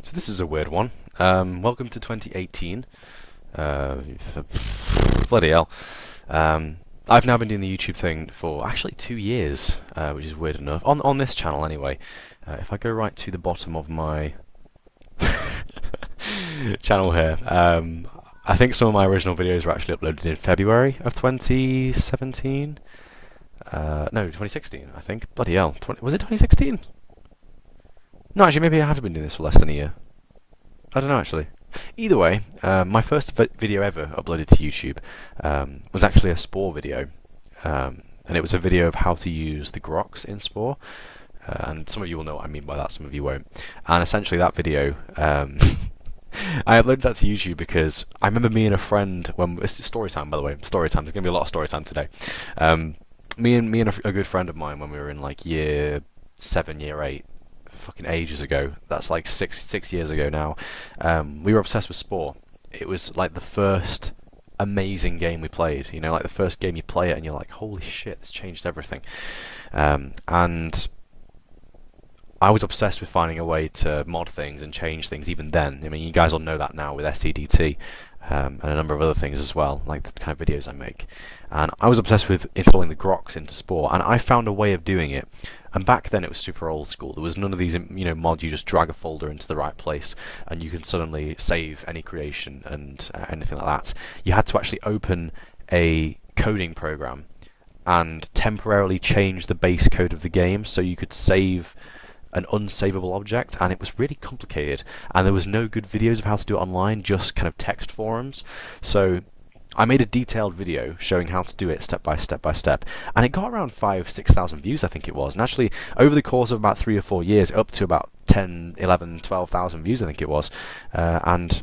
So this is a weird one. Welcome to 2018. Uh, Bloody hell. I've now been doing the YouTube thing for actually 2 years, which is weird enough. On this channel anyway. If I go right to the bottom of my channel here, I think some of my original videos were actually uploaded in February of 2017. No, 2016, I think. Bloody hell. Was it 2016? No, actually, maybe I have been doing this for less than a year. I don't know, actually. Either way, my first video ever uploaded to YouTube was actually a Spore video. And it was a video of how to use the groks in Spore. And some of you will know what I mean by that, some of you won't. And essentially that video, I uploaded that to YouTube because I remember me and a friend, it's story time by the way, story time, there's going to be a lot of story time today. Me and a good friend of mine when we were in like year 7, year 8, fucking ages ago, that's like six years ago now, we were obsessed with Spore. It was like the first amazing game we played, you know, like the first game you play it and you're like, holy shit, it's changed everything. And I was obsessed with finding a way to mod things and change things even then. I mean, you guys all know that now with SCDT, and a number of other things as well, like the kind of videos I make. And I was obsessed with installing the groks into Spore, and I found a way of doing it. And back then it was super old school. There was none of these, you know, mods. You just drag a folder into the right place, and you can suddenly save any creation and anything like that. You had to actually open a coding program and temporarily change the base code of the game so you could save an unsavable object, and it was really complicated, and there was no good videos of how to do it online, just kind of text forums. So I made a detailed video showing how to do it step by step by step, and it got around 5,000-6,000 views, I think it was. And actually, over the course of about 3 or 4 years, up to about 10, 11, 12,000 views, I think it was. And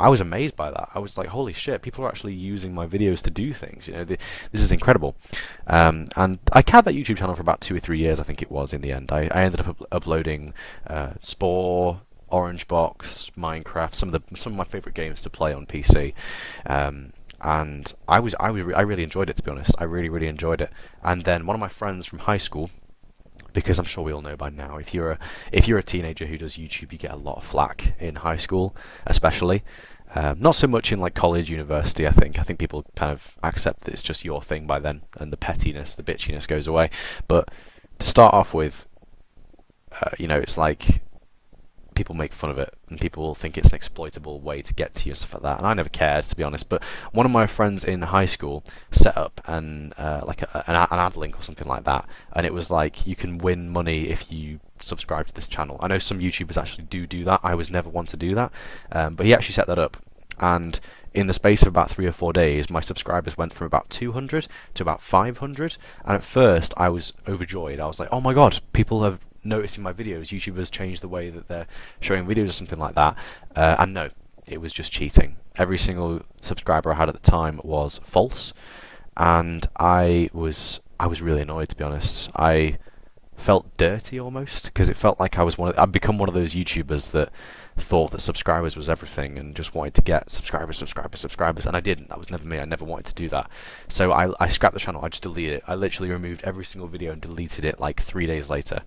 I was amazed by that. I was like, holy shit, people are actually using my videos to do things. You know, this is incredible. And I had that YouTube channel for about 2 or 3 years, I think it was, in the end. I ended up uploading Spore, Orange Box, Minecraft, some of my favourite games to play on PC. And I really enjoyed it, to be honest. I really enjoyed it. And then one of my friends from high school, because I'm sure we all know by now, if you're a teenager who does YouTube, you get a lot of flack in high school, especially. Not so much in like college, university. I think people kind of accept that it's just your thing by then, and the pettiness, the bitchiness goes away. But to start off with, you know, it's like people make fun of it, and people think it's an exploitable way to get to you and stuff like that. And I never cared, to be honest. But one of my friends in high school set up an ad link or something like that, and it was like you can win money if you subscribe to this channel. I know some YouTubers actually do that. I was never one to do that, but he actually set that up, and in the space of about 3 or 4 days, my subscribers went from about 200 to about 500. And at first, I was overjoyed. I was like, oh my god, people have noticing my videos. YouTubers changed the way that they're showing videos or something like that. And no, it was just cheating. Every single subscriber I had at the time was false, and I was really annoyed, to be honest. I felt dirty almost, because it felt like I'd become one of those YouTubers that thought that subscribers was everything and just wanted to get subscribers, and I didn't. That was never me. I never wanted to do that. So I scrapped the channel. I just deleted it. I literally removed every single video and deleted it like 3 days later.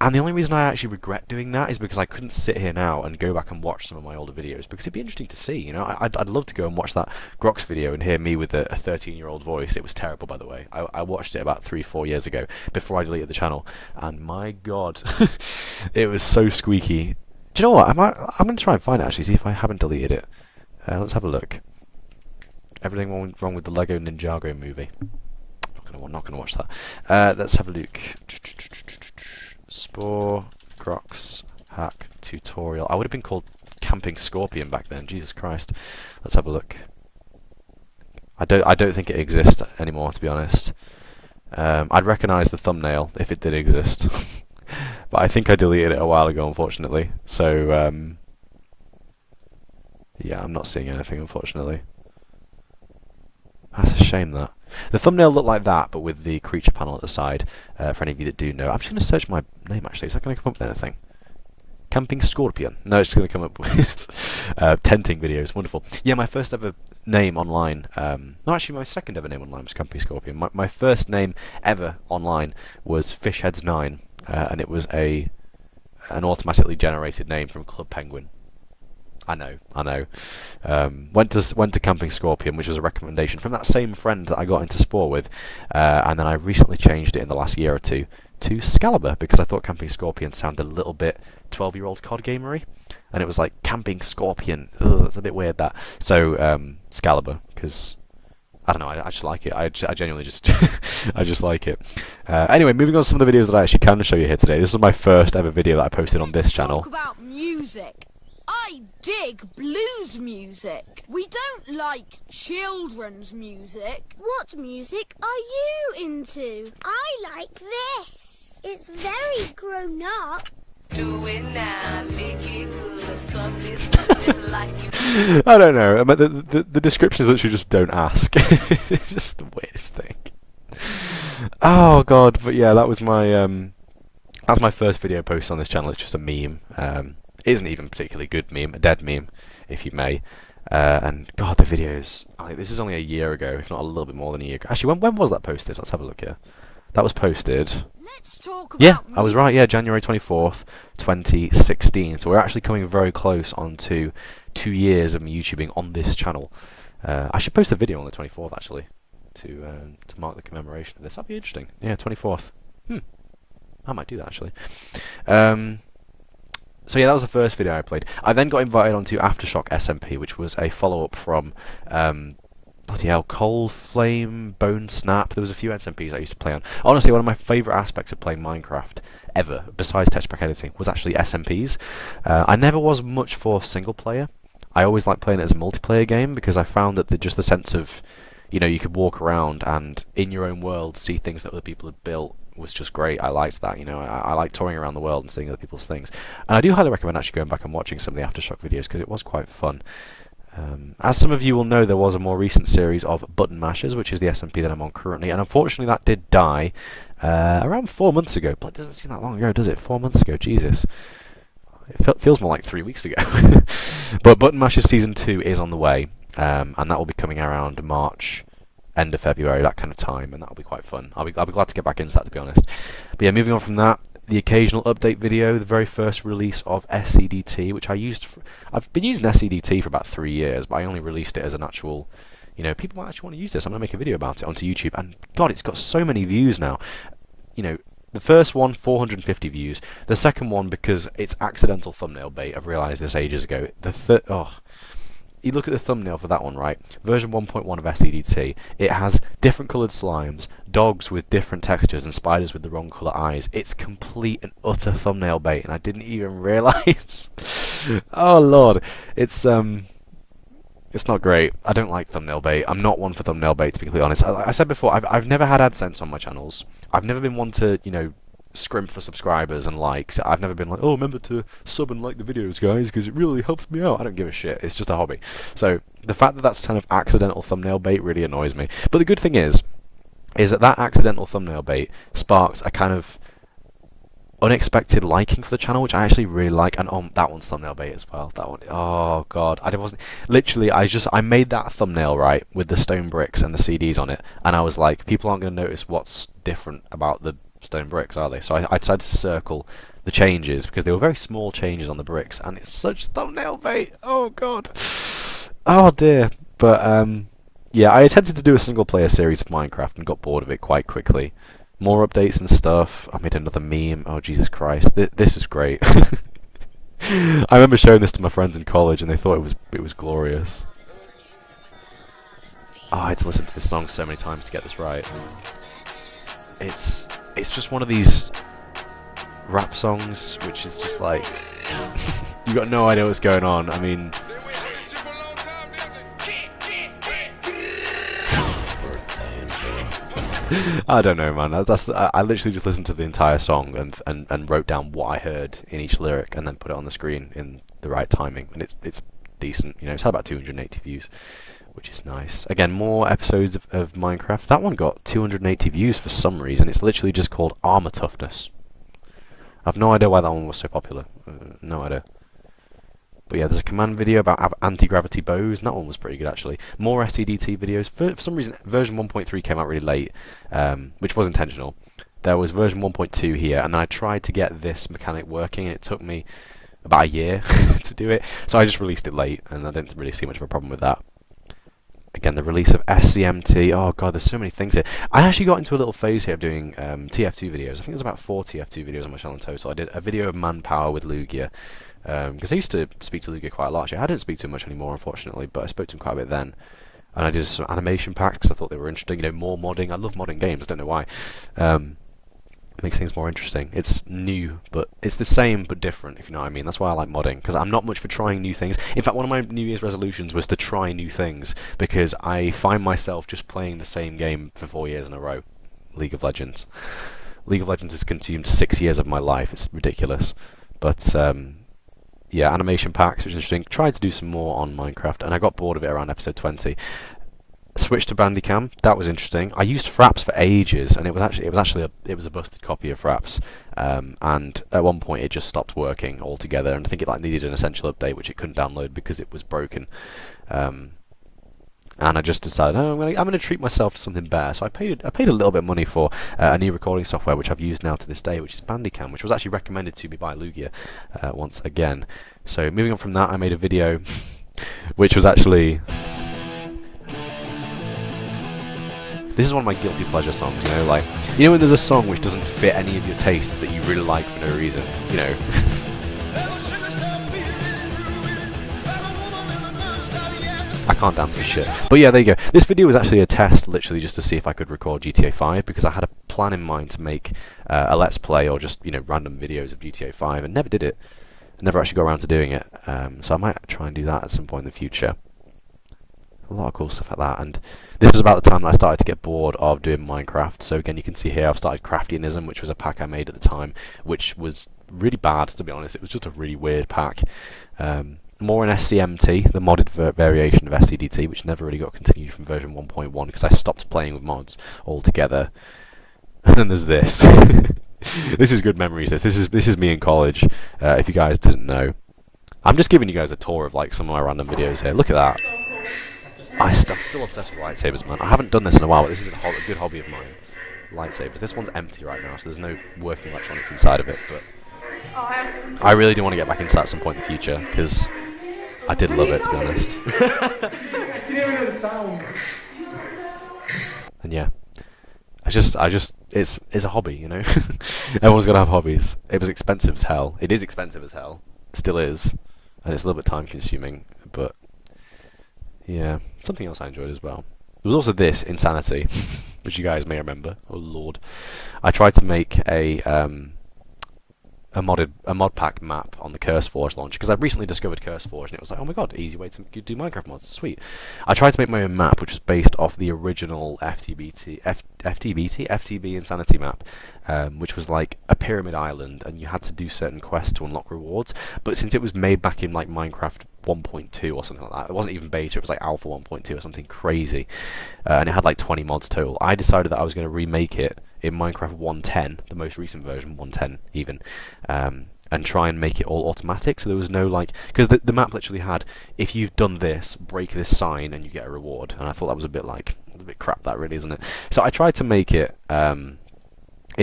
And the only reason I actually regret doing that is because I couldn't sit here now and go back and watch some of my older videos, because it'd be interesting to see, you know. I'd love to go and watch that groks video and hear me with a 13-year-old voice. It was terrible, by the way. I watched it about 3-4 years ago before I deleted the channel, and my god, it was so squeaky. Do you know what? I'm going to try and find it, actually, see if I haven't deleted it. Let's have a look. Everything wrong with the Lego Ninjago movie. Not gonna watch that. Let's have a look. Spore groks hack tutorial. I would have been called Camping Scorpion back then. Jesus Christ. Let's have a look. I don't think it exists anymore, to be honest. I'd recognise the thumbnail if it did exist, but I think I deleted it a while ago, unfortunately. So yeah, I'm not seeing anything, unfortunately. That's a shame, that. The thumbnail looked like that, but with the creature panel at the side, for any of you that do know. I'm just going to search my name, actually. Is that going to come up with anything? Camping Scorpion. No, it's going to come up with tenting videos. Wonderful. Yeah, my first ever name online, no, actually my second ever name online was Camping Scorpion. My first name ever online was Fishheads9, and it was a an automatically generated name from Club Penguin. I know. Went to Camping Scorpion, which was a recommendation from that same friend that I got into Spore with, and then I recently changed it in the last year or two to Scalibur because I thought Camping Scorpion sounded a little bit 12-year-old COD gamery, and it was like Camping Scorpion. Ugh, that's a bit weird that. So Scalibur, because I don't know, I just like it. I genuinely just I just like it. Anyway, moving on to some of the videos that I actually can show you here today. This is my first ever video that I posted on this channel. Talk about music. I dig blues music. We don't like children's music. What music are you into? I like this. It's very grown up. Do it now, lick it good, suck this just like you. I don't know. I mean, the descriptions literally just don't ask. It's just the weirdest thing. Oh god, but yeah, that was my first video post on this channel. It's just a meme. It isn't even a particularly good meme, a dead meme, if you may. And god, the videos. This is only a year ago, if not a little bit more than a year ago. Actually, when was that posted? Let's have a look here. That was posted. Let's talk about Yeah, I was right. Yeah, January 24th, 2016. So we're actually coming very close on to 2 years of me YouTubing on this channel. I should post a video on the 24th actually to mark the commemoration of this. That'd be interesting. Yeah, 24th. I might do that actually. So yeah, that was the first video I played. I then got invited onto Aftershock SMP, which was a follow-up from bloody hell, Cold Flame, Bone Snap. There was a few SMPs I used to play on. Honestly, one of my favourite aspects of playing Minecraft ever, besides text pack editing, was actually SMPs. I never was much for single player. I always liked playing it as a multiplayer game because I found that just the sense of, you know, you could walk around and in your own world see things that other people had built was just great. I liked that, you know. I like touring around the world and seeing other people's things. And I do highly recommend actually going back and watching some of the Aftershock videos because it was quite fun. As some of you will know, there was a more recent series of Button Mashers, which is the SMP that I'm on currently, and unfortunately that did die around 4 months ago. But it doesn't seem that long ago, does it? 4 months ago, Jesus. It feels more like 3 weeks ago. But Button Mashers Season 2 is on the way, and that will be coming around March, end of February, that kind of time, and that'll be quite fun. I'll be glad to get back into that, to be honest. But yeah, moving on from that, the occasional update video, the very first release of SCDT, which I've been using SCDT for about 3 years, but I only released it as an actual, you know, people might actually want to use this. I'm going to make a video about it onto YouTube, and god, it's got so many views now. You know, the first one, 450 views. The second one, because it's accidental thumbnail bait, I've realised this ages ago. You look at the thumbnail for that one, right? Version 1.1 of SCDT. It has different coloured slimes, dogs with different textures, and spiders with the wrong colour eyes. It's complete and utter thumbnail bait, and I didn't even realise. Oh lord, it's not great. I don't like thumbnail bait. I'm not one for thumbnail bait, to be completely honest. I said before, I've never had AdSense on my channels. I've never been one to, you know, scrimp for subscribers and likes. I've never been like, oh, remember to sub and like the videos, guys, because it really helps me out. I don't give a shit. It's just a hobby. So the fact that that's kind of accidental thumbnail bait really annoys me. But the good thing is that accidental thumbnail bait sparked a kind of unexpected liking for the channel, which I actually really like. And that one's thumbnail bait as well. That one, oh god, I made that thumbnail right with the stone bricks and the CDs on it, and I was like, people aren't going to notice what's different about the stone bricks, are they? So I decided to circle the changes because they were very small changes on the bricks, and it's such thumbnail bait. Oh god, oh dear. But yeah, I attempted to do a single player series of Minecraft and got bored of it quite quickly. More updates and stuff. I made another meme. Oh Jesus Christ, this is great. I remember showing this to my friends in college, and they thought it was glorious. Oh, I had to listen to this song so many times to get this right. It's just one of these rap songs which is just like you got no idea what's going on. I mean, I don't know, man. I literally just listened to the entire song and wrote down what I heard in each lyric and then put it on the screen in the right timing, and it's decent. You know, it's had about 280 views, which is nice. Again, more episodes of Minecraft. That one got 280 views for some reason. It's literally just called Armor Toughness. I've no idea why that one was so popular. No idea. But yeah, there's a command video about anti-gravity bows, and that one was pretty good actually. More SCDT videos. For some reason, version 1.3 came out really late, which was intentional. there was version 1.2 here, and then I tried to get this mechanic working, and it took me about a year to do it. So I just released it late, and I didn't really see much of a problem with that. Again, the release of SCMT. Oh god, there's so many things here. I actually got into a little phase here of doing TF2 videos. I think there's about 4 TF2 videos on my channel in total. I did a video of manpower with Lugia, because I used to speak to Lugia quite a lot. Actually, I don't speak to him much anymore, unfortunately, but I spoke to him quite a bit then. And I did some animation packs because I thought they were interesting. You know, more modding. I love modding games. I don't know why. It makes things more interesting. It's new, but it's the same but different, if you know what I mean. That's why I like modding, because I'm not much for trying new things. In fact, one of my New Year's resolutions was to try new things, because I find myself just playing the same game for 4 years in a row. League of Legends. League of Legends has consumed 6 years of my life. It's ridiculous. But, yeah, animation packs, which is interesting. Tried to do some more on Minecraft, and I got bored of it around episode 20. Switched to Bandicam. That was interesting. I used Fraps for ages, and it was a busted copy of Fraps. And at one point, it just stopped working altogether. And I think it needed an essential update, which it couldn't download because it was broken. And I just decided, I'm gonna treat myself to something better. So I paid a little bit of money for a new recording software, which I've used now to this day, which is Bandicam, which was actually recommended to me by Lugia once again. So moving on from that, I made a video, which was actually. This is one of my guilty pleasure songs, you know, like, you know when there's a song which doesn't fit any of your tastes that you really like for no reason, you know. I can't dance for shit. But yeah, there you go. This video was actually a test, literally, just to see if I could record GTA 5, because I had a plan in mind to make a Let's Play, or just, you know, random videos of GTA 5, and never did it. Never actually got around to doing it. So I might try and do that at some point in the future. A lot of cool stuff like that, and this was about the time that I started to get bored of doing Minecraft. So again, you can see here I've started Craftianism, which was a pack I made at the time, which was really bad, to be honest. It was just a really weird pack. More in SCMT, the modded variation of SCDT, which never really got continued from version 1.1 because I stopped playing with mods altogether. And then there's this. This is good memories. This is me in college. If you guys didn't know, I'm just giving you guys a tour of like some of my random videos here. Look at that. I'm still obsessed with lightsabers, man. I haven't done this in a while, but this is a good hobby of mine. Lightsabers. This one's empty right now, so there's no working electronics inside of it, but I really do want to get back into that at some point in the future, because I did love it, to be honest. I can hear the sound. And yeah, it's a hobby, you know. Everyone's got to have hobbies. It was expensive as hell. It is expensive as hell. It still is, and it's a little bit time consuming, but yeah, something else I enjoyed as well. There was also this, Insanity, which you guys may remember. Oh lord. I tried to make a mod pack map on the CurseForge launcher, because I recently discovered CurseForge, and it was like, oh my god, easy way to do Minecraft mods, sweet. I tried to make my own map, which was based off the original FTB Insanity map, which was like a pyramid island, and you had to do certain quests to unlock rewards, but since it was made back in like Minecraft 1.2 or something like that, it wasn't even beta, it was like Alpha 1.2 or something crazy, and it had like 20 mods total. I decided that I was going to remake it in Minecraft 1.10, the most recent version, 1.10 even, and try and make it all automatic, so there was no like, because the map literally had, if you've done this, break this sign and you get a reward, and I thought that was a bit crap, that really, isn't it? So I tried to make it in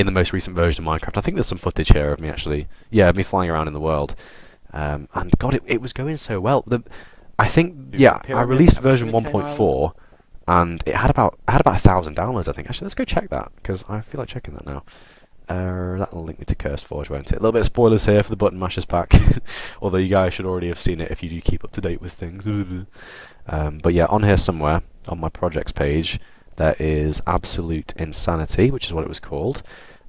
the most recent version of Minecraft. I think there's some footage here of me actually, yeah, me flying around in the world, and god, it was going so well. I think, yeah, I released version 1.4, and it had about 1,000 downloads, I think. Actually, let's go check that, because I feel like checking that now. That'll link me to CurseForge, won't it? A little bit of spoilers here for the Button Mashers pack, although you guys should already have seen it if you do keep up to date with things. But yeah, on here somewhere, on my projects page, there is Absolute Insanity, which is what it was called,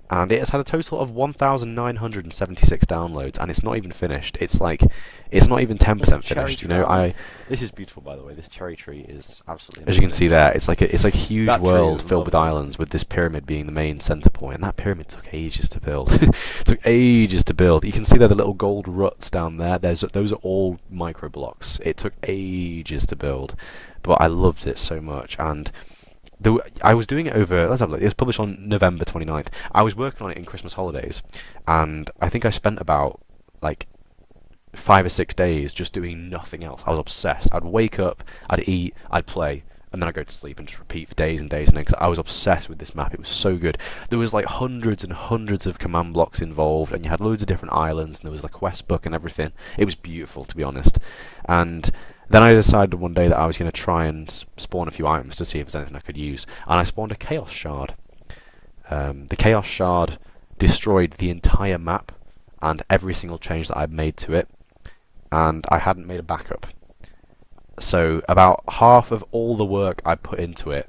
and it has had a total of 1,976 downloads, and it's not even finished. It's like, it's not even 10% finished, you know. This is beautiful, by the way. This cherry tree is absolutely amazing. As you can see there, it's like a huge world filled with islands, with this pyramid being the main center point, and that pyramid took ages to build. It took ages to build. You can see there the little gold ruts down there. Those are all micro blocks. It took ages to build, but I loved it so much. And I was doing it over, let's have a look, it was published on November 29th. I was working on it in Christmas holidays, and I think I spent about, like, 5 or 6 days just doing nothing else. I was obsessed. I'd wake up, I'd eat, I'd play, and then I go to sleep and just repeat for days and days and days, because I was obsessed with this map. It was so good. There was like hundreds and hundreds of command blocks involved, and you had loads of different islands, and there was a quest book and everything. It was beautiful, to be honest. And then I decided one day that I was going to try and spawn a few items to see if there's anything I could use, and I spawned a Chaos Shard. The Chaos Shard destroyed the entire map and every single change that I'd made to it, and I hadn't made a backup. So about half of all the work I put into it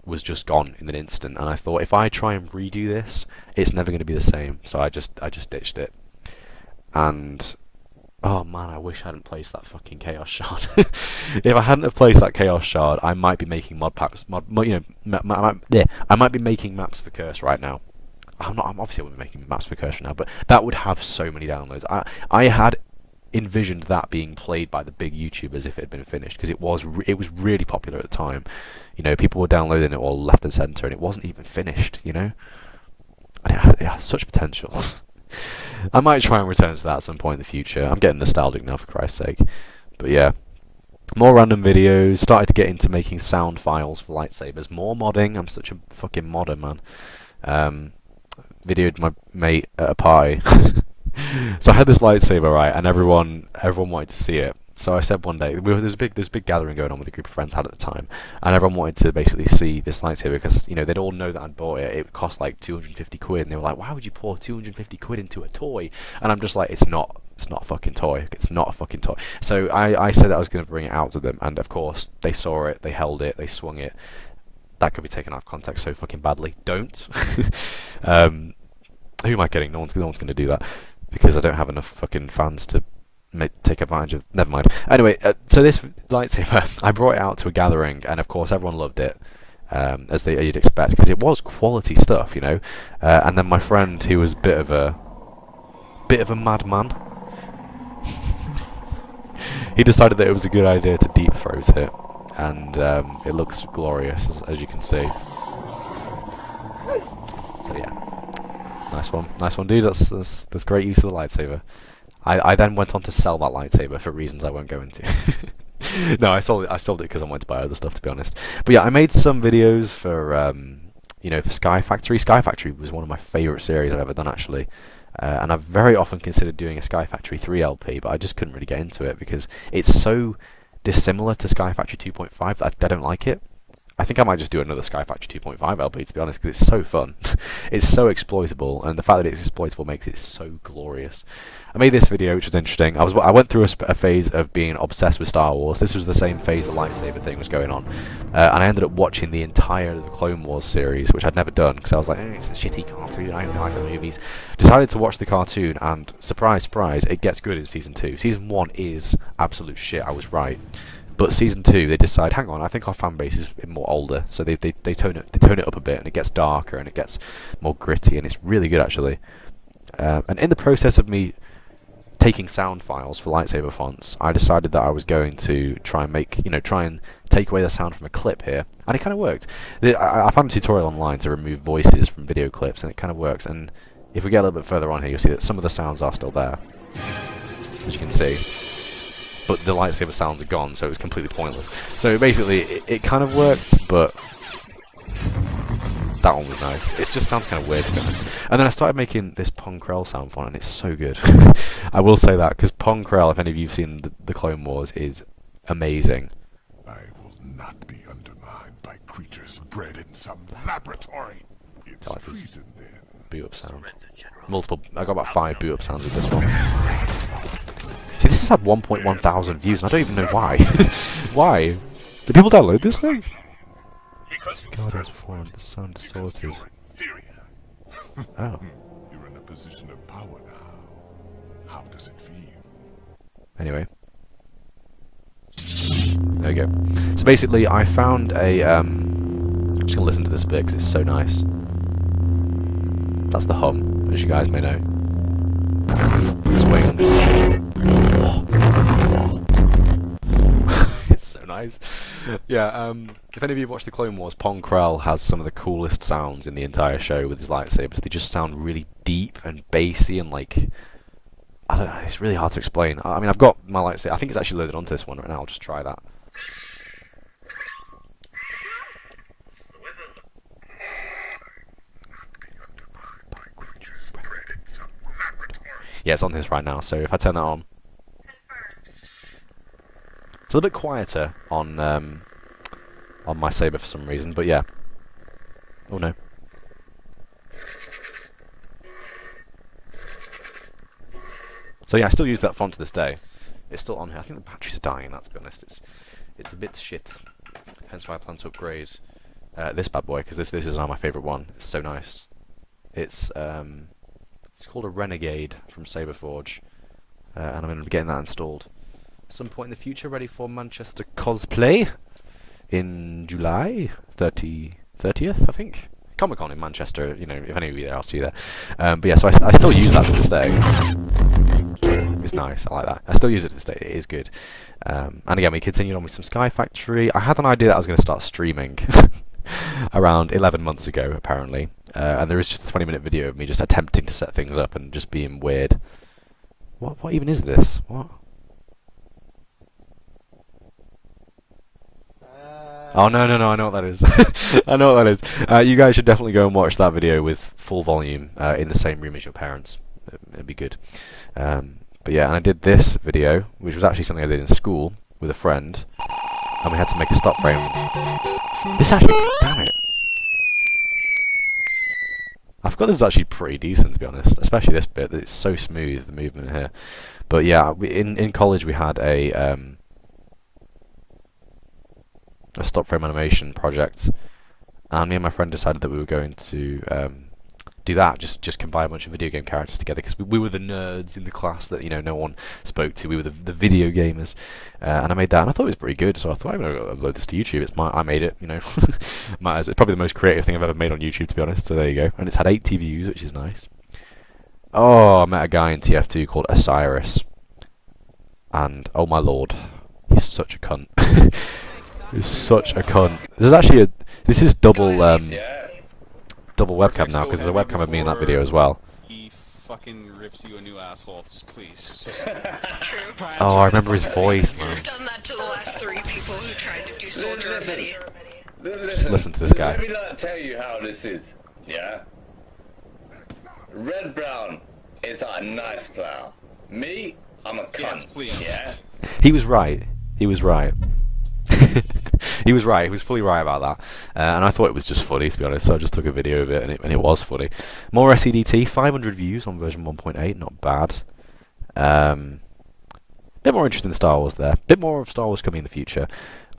was just gone in an instant, and I thought, if I try and redo this, it's never going to be the same. So I just ditched it. And oh man, I wish I hadn't placed that fucking Chaos Shard. If I hadn't have placed that Chaos Shard, I might be making modpacks. I might be making maps for Curse right now. I'm obviously I wouldn't be making maps for Curse right now, but that would have so many downloads. I had envisioned that being played by the big YouTubers if it had been finished, because it was really popular at the time. You know, people were downloading it all left and centre, and it wasn't even finished. You know, and it had such potential. I might try and return to that at some point in the future. I'm getting nostalgic now, for Christ's sake. But yeah, more random videos. Started to get into making sound files for lightsabers. More modding. I'm such a fucking modder, man. Videoed my mate at a party. So I had this lightsaber, right, and everyone wanted to see it. So I said one day, there's a big gathering going on with a group of friends I had at the time, and everyone wanted to basically see this lightsaber, because, you know, they'd all know that I'd bought it. It cost like 250 quid, and they were like, why would you pour 250 quid into a toy? And I'm just like, it's not a fucking toy. It's not a fucking toy. So I said that I was going to bring it out to them, and of course they saw it, they held it, they swung it. That could be taken out of context so fucking badly. Don't. Who am I kidding? No one's going to do that, because I don't have enough fucking fans to take advantage of. Never mind. Anyway, so this lightsaber, I brought it out to a gathering, and of course everyone loved it, as you'd expect, because it was quality stuff, you know. And then my friend, who was a bit of a madman, he decided that it was a good idea to deep throat it, and it looks glorious, as you can see. So yeah. Nice one, dude. That's great use of the lightsaber. I then went on to sell that lightsaber for reasons I won't go into. No, I sold it because I wanted to buy other stuff, to be honest. But yeah, I made some videos for you know, for Sky Factory. Sky Factory was one of my favourite series I've ever done, actually. And I've very often considered doing a Sky Factory 3 LP, but I just couldn't really get into it because it's so dissimilar to Sky Factory 2.5 that I don't like it. I think I might just do another Sky Factory 2.5 LP, to be honest, because it's so fun. It's so exploitable, and the fact that it's exploitable makes it so glorious. I made this video, which was interesting. I went through a phase of being obsessed with Star Wars. This was the same phase the lightsaber thing was going on, and I ended up watching the entire the Clone Wars series, which I'd never done, because I was like, it's a shitty cartoon, I don't like the movies. Decided to watch the cartoon, and surprise, surprise, it gets good in Season 2. Season 1 is absolute shit, I was right. But Season 2, they decide, hang on, I think our fan base is more older, so they tone it up a bit, and it gets darker, and it gets more gritty, and it's really good, actually. And in the process of me taking sound files for lightsaber fonts, I decided that I was going to try and take away the sound from a clip here, and it kind of worked. I found a tutorial online to remove voices from video clips, and it kind of works. And if we get a little bit further on here, you'll see that some of the sounds are still there, as you can see. But the lightsaber sounds are gone, so it was completely pointless. So basically, it kind of worked, but that one was nice. It just sounds kind of weird, to be honest. And then I started making this Pong Krell sound font, and it's so good. I will say that, because Pong Krell, if any of you have seen the Clone Wars, is amazing. I will not be undermined by creatures bred in some laboratory. It's treason, then. Boot up sound. Multiple. I got about 5 boot up sounds with this one. See, this has had 1.1 thousand views, and I don't even know why. Why? Do people download this thing? God, it's formed. The sound distorted. Oh. You're in a position of power now. How does it feel? Anyway. There we go. So basically, I found a... I'm just going to listen to this bit, because it's so nice. That's the hum, as you guys may know. Swings. It's so nice. Yeah, if any of you have watched the Clone Wars, Pong Krell has some of the coolest sounds in the entire show with his lightsabers. They just sound really deep and bassy and like... I don't know, it's really hard to explain. I mean, I've got my lightsaber. I think it's actually loaded onto this one right now. I'll just try that. Yeah, it's on this right now. So if I turn that on, it's a little bit quieter on my Sabre for some reason. But yeah. Oh no. So yeah, I still use that font to this day. It's still on here. I think the batteries are dying. To be honest, it's a bit shit. Hence why I plan to upgrade this bad boy, because this is now my favourite one. It's so nice. It's called a Renegade from Saberforge, and I'm going to be getting that installed at some point in the future, ready for Manchester cosplay in July 30th, I think. Comic-Con in Manchester. You know, if any of you there, I'll see you there. But yeah, so I still use that to this day. It's nice, I like that. I still use it to this day, it is good. And again, we continued on with some Sky Factory. I had an idea that I was going to start streaming around 11 months ago, apparently. And there is just a 20-minute video of me just attempting to set things up and just being weird. What even is this? What? Oh, no, I know what that is. I know what that is. You guys should definitely go and watch that video with full volume in the same room as your parents. It'd be good. But yeah, and I did this video, which was actually something I did in school with a friend, and we had to make a stop frame. This actually, damn it. I forgot this is actually pretty decent, to be honest, especially this bit. It's so smooth, the movement here. But yeah, in college we had a stop frame animation project, and me and my friend decided that we were going to do that, just combine a bunch of video game characters together, because we were the nerds in the class that, you know, no one spoke to. We were the video gamers, and I made that, and I thought it was pretty good. So I thought I'm going to upload this to YouTube. I made it, you know. It's probably the most creative thing I've ever made on YouTube, to be honest. So there you go. And it's had 80 views, which is nice. Oh, I met a guy in TF2 called Osiris, and oh my lord, he's such a cunt. He's such a cunt. This is double double webcam now, because there's a webcam of me in that video as well. He fucking rips you a new asshole. Just please. True. Oh, I remember his voice, man. I've done that to the last 3 people who tried to do Soldier of Midi. Just listen to this guy. Let me not tell you how this is, yeah? Red Brown is a nice plow. Me, I'm a cunt, Yes, please. yeah? He was right. He was right. He was right. He was fully right about that. And I thought it was just funny, to be honest. So I just took a video of it, and it was funny. More SEDT, 500 views on version 1.8. Not bad. Bit more interest in Star Wars there. Bit more of Star Wars coming in the future.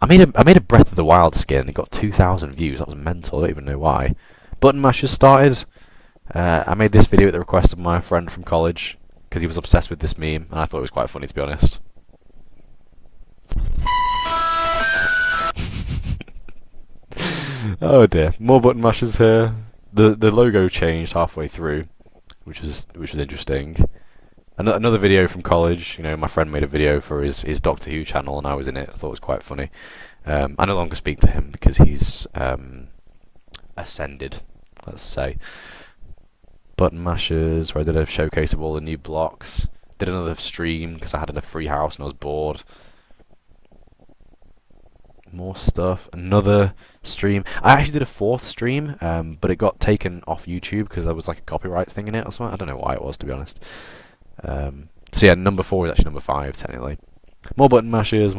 I made a Breath of the Wild skin. It got 2,000 views. That was mental. I don't even know why. Button mashers started. I made this video at the request of my friend from college, because he was obsessed with this meme, and I thought it was quite funny, to be honest. Oh dear, more button mashers here. The logo changed halfway through, which was interesting. Another video from college. You know, my friend made a video for his Doctor Who channel, and I was in it. I thought it was quite funny. I no longer speak to him because he's ascended, let's say. Button mashers, where I did a showcase of all the new blocks. Did another stream because I had a free house and I was bored. More stuff. Another stream. I actually did a 4th stream, but it got taken off YouTube because there was like a copyright thing in it or something. I don't know why it was, to be honest. So yeah, number 4 is actually number 5 technically. More button mashers,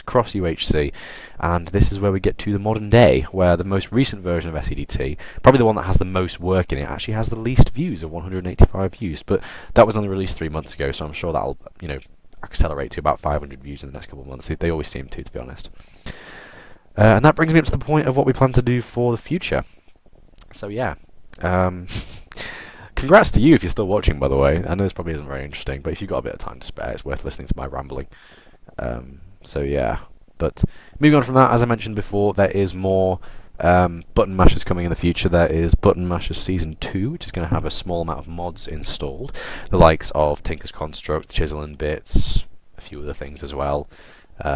cross UHC, and this is where we get to the modern day, where the most recent version of SEDT, probably the one that has the most work in it, actually has the least views of 185 views. But that was only released 3 months ago, so I'm sure that'll, you know, accelerate to about 500 views in the next couple of months. They always seem to be honest. And that brings me up to the point of what we plan to do for the future. So yeah, congrats to you if you're still watching, by the way. I know this probably isn't very interesting, but if you've got a bit of time to spare, it's worth listening to my rambling. So yeah, but moving on from that, as I mentioned before, there is more button mashers coming in the future. There is Button Mashers Season 2, which is going to have a small amount of mods installed, the likes of Tinker's Construct, Chisel and Bits, a few other things as well. We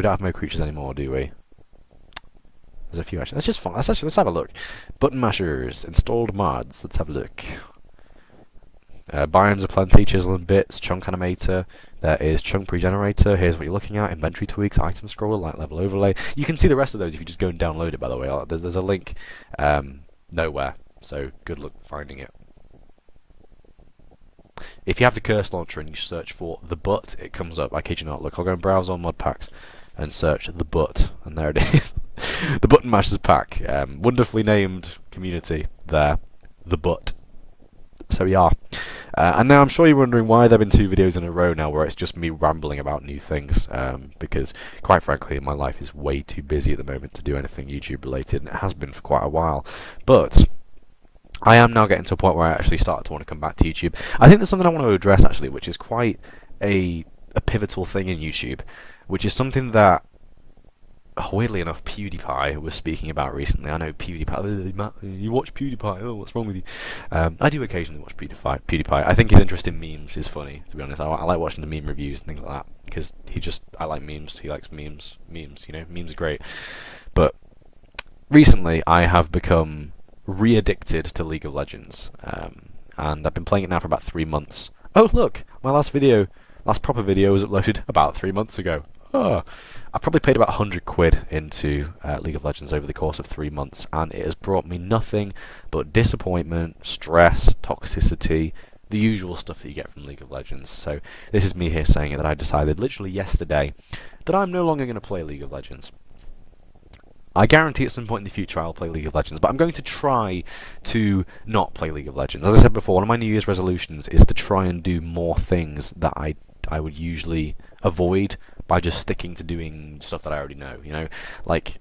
don't have no creatures anymore, do we? There's a few actually. That's just fun. Let's have a look. Button mashers, installed mods. Let's have a look. Biomes aplenty, Chisel and Bits, Chunk Animator. There is Chunk Pre-Generator. Here's what you're looking at. Inventory tweaks, item scroller, light level overlay. You can see the rest of those if you just go and download it, by the way. There's a link nowhere, so good luck finding it. if you have the curse launcher and you search for the butt, it comes up. I kid you not. Look, I'll go and browse on modpacks and search the butt, and there it is. The Button Mashers pack. Wonderfully named community there. The butt. So we are. And now I'm sure you're wondering why there have been 2 videos in a row now where it's just me rambling about new things, because quite frankly my life is way too busy at the moment to do anything YouTube related, and it has been for quite a while. But I am now getting to a point where I actually start to want to come back to YouTube. I think there's something I want to address actually, which is quite a pivotal thing in YouTube, which is something that, weirdly enough, PewDiePie was speaking about recently. I know PewDiePie, Matt, you watch PewDiePie, oh, what's wrong with you? I do occasionally watch PewDiePie. I think his interest in memes is funny, to be honest. I like watching the meme reviews and things like that, because I like memes, he likes memes, you know, memes are great. But recently I have become re-addicted to League of Legends, and I've been playing it now for about 3 months. Oh look, my last proper video was uploaded about 3 months ago. Oh, I probably paid about 100 quid into League of Legends over the course of 3 months, and it has brought me nothing but disappointment, stress, toxicity, the usual stuff that you get from League of Legends. So this is me here saying it, that I decided literally yesterday that I'm no longer going to play League of Legends. I guarantee at some point in the future I'll play League of Legends, but I'm going to try to not play League of Legends. As I said before, one of my New Year's resolutions is to try and do more things that I would usually avoid by just sticking to doing stuff that I already know, you know? Like,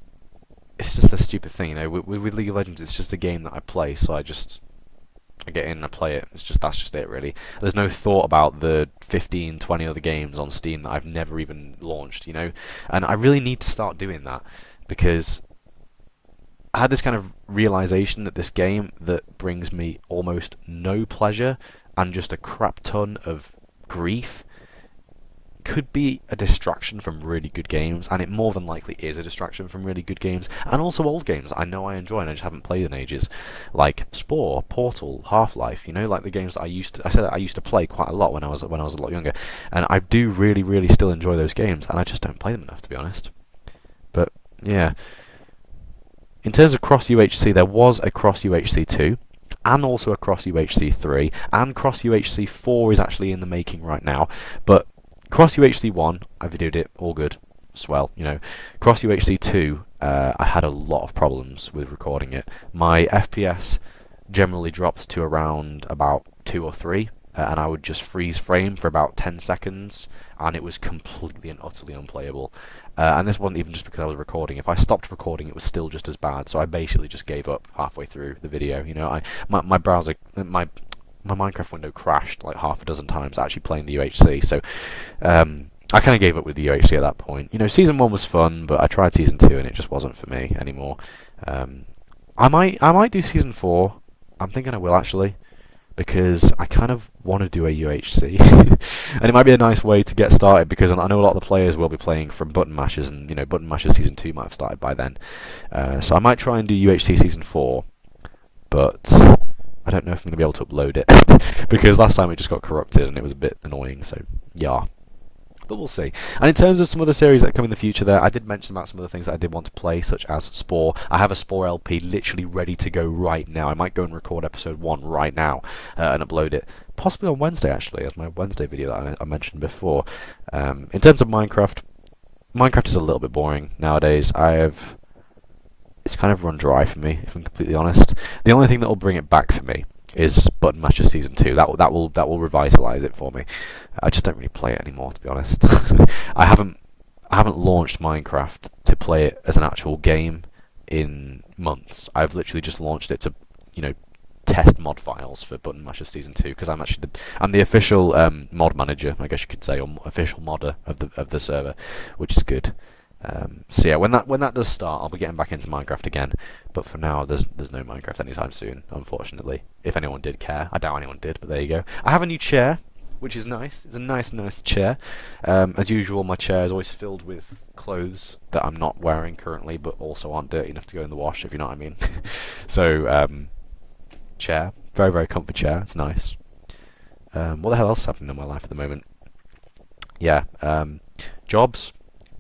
it's just a stupid thing, you know? With League of Legends, it's just a game that I play, so I get in and I play it. That's just it, really. There's no thought about the 15, 20 other games on Steam that I've never even launched, you know? And I really need to start doing that, because I had this kind of realization that this game that brings me almost no pleasure and just a crap ton of grief could be a distraction from really good games, and it more than likely is a distraction from really good games, and also old games I know I enjoy and I just haven't played in ages, like Spore, Portal, Half-Life, you know, like the games that I used to play quite a lot when I was a lot younger, and I do really still enjoy those games, and I just don't play them enough, to be honest. But yeah, in terms of Cross UHC, there was a Cross UHC 2, and also a Cross UHC 3, and Cross UHC 4 is actually in the making right now, but Cross UHC 1, I videoed it, all good, swell, you know. Cross UHC 2, I had a lot of problems with recording it. My FPS generally drops to around about 2 or 3, and I would just freeze frame for about 10 seconds, and it was completely and utterly unplayable. And this wasn't even just because I was recording. If I stopped recording, it was still just as bad, so I basically just gave up halfway through the video, you know. My browser, my Minecraft window crashed like half a dozen times actually playing the UHC, so I kind of gave up with the UHC at that point. You know, Season 1 was fun, but I tried Season 2 and it just wasn't for me anymore. I might do Season 4. I'm thinking I will actually, because I kind of want to do a UHC, and it might be a nice way to get started, because I know a lot of the players will be playing from Button Mashers, and you know, Button Mashers Season 2 might have started by then. So I might try and do UHC Season 4, but I don't know if I'm going to be able to upload it, because last time it just got corrupted and it was a bit annoying, so yeah. But we'll see. And in terms of some other series that come in the future there, I did mention about some of the things that I did want to play, such as Spore. I have a Spore LP literally ready to go right now. I might go and record episode 1 right now and upload it, possibly on Wednesday actually, as my Wednesday video that I mentioned before. In terms of Minecraft is a little bit boring nowadays. It's kind of run dry for me, if I'm completely honest. The only thing that will bring it back for me is Button Mashers Season 2. That will revitalise it for me. I just don't really play it anymore, to be honest. I haven't launched Minecraft to play it as an actual game in months. I've literally just launched it to, you know, test mod files for Button Mashers Season 2, because I'm the official mod manager, I guess you could say, or official modder of the server, which is good. So yeah, when that does start, I'll be getting back into Minecraft again. But for now, there's no Minecraft anytime soon, unfortunately. If anyone did care, I doubt anyone did, but there you go. I have a new chair, which is nice. It's a nice chair. As usual, my chair is always filled with clothes that I'm not wearing currently, but also aren't dirty enough to go in the wash, if you know what I mean. So chair, very comfy chair. It's nice. What the hell else is happening in my life at the moment? Yeah, jobs.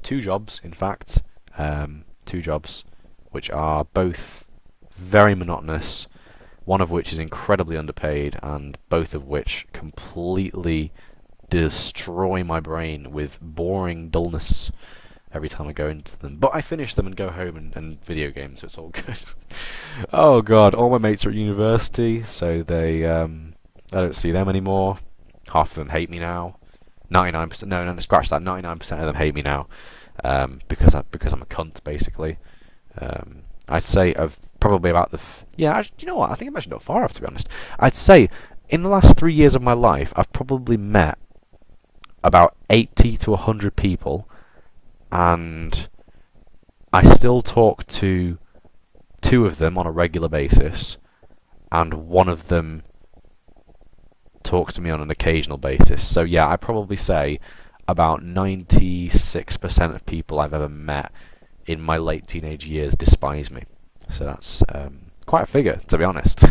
2 jobs, in fact. 2 jobs, which are both very monotonous, one of which is incredibly underpaid, and both of which completely destroy my brain with boring dullness every time I go into them. But I finish them and go home and video games, so it's all good. Oh god, all my mates are at university, so they I don't see them anymore. Half of them hate me now. 99%, no, scratch that. 99% of them hate me now, because I'm a cunt, basically. I'd say of probably about the you know what? I think I'm actually not far off, to be honest. I'd say in the last 3 years of my life, I've probably met about 80 to 100 people, and I still talk to 2 of them on a regular basis, and 1 of them talks to me on an occasional basis. So yeah, I probably say about 96% of people I've ever met in my late teenage years despise me. So that's quite a figure, to be honest.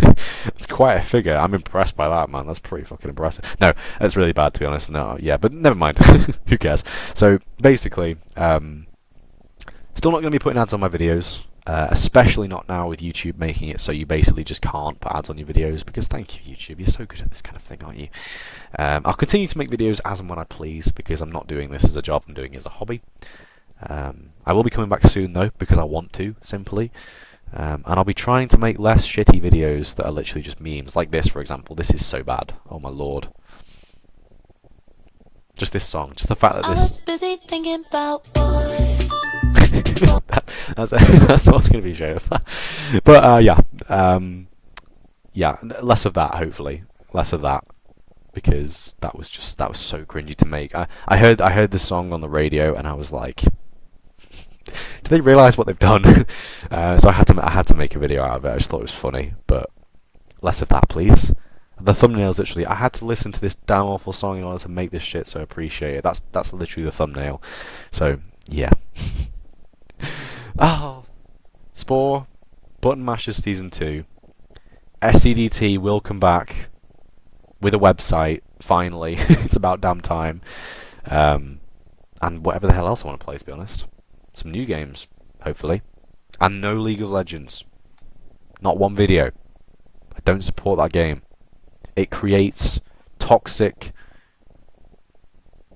It's quite a figure. I'm impressed by that, man. That's pretty fucking impressive. No, that's really bad, to be honest. No, yeah, but never mind. Who cares? So basically, still not going to be putting ads on my videos. Especially not now with YouTube making it so you basically just can't put ads on your videos, because thank you, YouTube, you're so good at this kind of thing, aren't you? I'll continue to make videos as and when I please, because I'm not doing this as a job, I'm doing it as a hobby. I will be coming back soon though, because I want to, simply. And I'll be trying to make less shitty videos that are literally just memes, like this, for example. This is so bad, oh my lord. Just this song, just the fact that this... I was busy thinking about boys. that's what's going to be shown. But yeah, less of that, hopefully, less of that, because that was so cringy to make. I heard the song on the radio and I was like, do they realise what they've done? So I had to make a video out of it. I just thought it was funny, but less of that, please. The thumbnail's literally, I had to listen to this damn awful song in order to make this shit, so I appreciate it. That's literally the thumbnail. So yeah. Oh, Spore, Button Mashers Season 2. SCDT will come back with a website, finally. It's about damn time. And whatever the hell else I want to play, to be honest. Some new games, hopefully. And no League of Legends. Not one video. I don't support that game. It creates toxic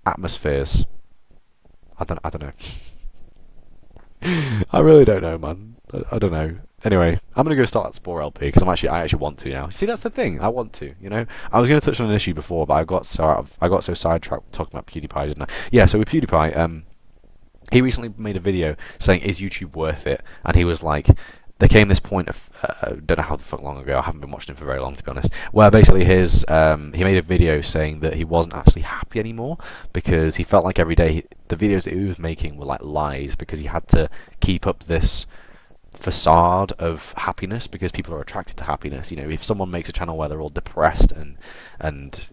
atmospheres. I don't know. I really don't know, man. I don't know. Anyway, I'm gonna go start that Spore LP because I actually want to now. See, that's the thing. I want to. You know, I was gonna touch on an issue before, but I got so sidetracked talking about PewDiePie, didn't I? Yeah. So with PewDiePie, he recently made a video saying, "Is YouTube worth it?" And he was like, there came this point of don't know how the fuck long ago. I haven't been watching him for very long, to be honest. Where basically he made a video saying that he wasn't actually happy anymore because he felt like every day the videos that he was making were like lies, because he had to keep up this facade of happiness because people are attracted to happiness. You know, if someone makes a channel where they're all depressed and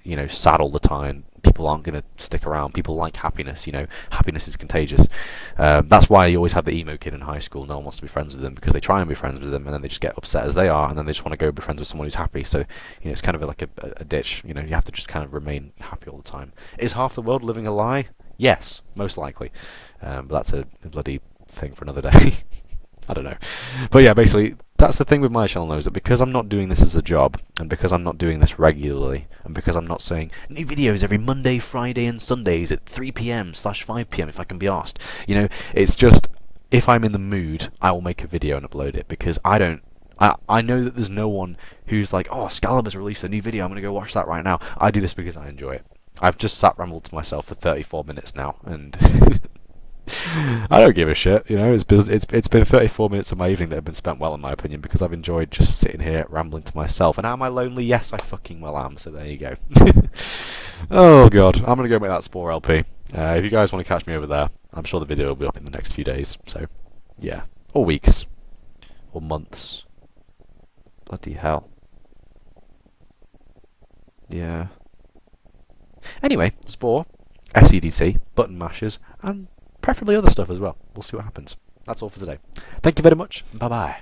you know, sad all the time, people aren't going to stick around. People like happiness. You know, happiness is contagious. That's why you always have the emo kid in high school. No one wants to be friends with them because they try and be friends with them, and then they just get upset as they are, and then they just want to go be friends with someone who's happy. So, you know, it's kind of like a ditch. You know, you have to just kind of remain happy all the time. Is half the world living a lie? Yes, most likely. But that's a bloody thing for another day. I don't know. But yeah, basically, that's the thing with my channel, is that because I'm not doing this as a job, and because I'm not doing this regularly, and because I'm not saying new videos every Monday, Friday, and Sundays at 3 p.m/5 p.m. if I can be asked, you know, it's just, if I'm in the mood, I will make a video and upload it, because I know that there's no one who's like, oh, Scalabor's released a new video, I'm going to go watch that right now. I do this because I enjoy it. I've just sat rambled to myself for 34 minutes now, and I don't give a shit, you know. It's been 34 minutes of my evening that have been spent well, in my opinion, because I've enjoyed just sitting here rambling to myself. And am I lonely? Yes, I fucking well am. So there you go. Oh god, I'm gonna go make that Spore LP. If you guys want to catch me over there, I'm sure the video will be up in the next few days. So yeah, or weeks, or months. Bloody hell. Yeah. Anyway, Spore, SEDT, Button Mashers, and preferably other stuff as well. We'll see what happens. That's all for today. Thank you very much. Bye-bye.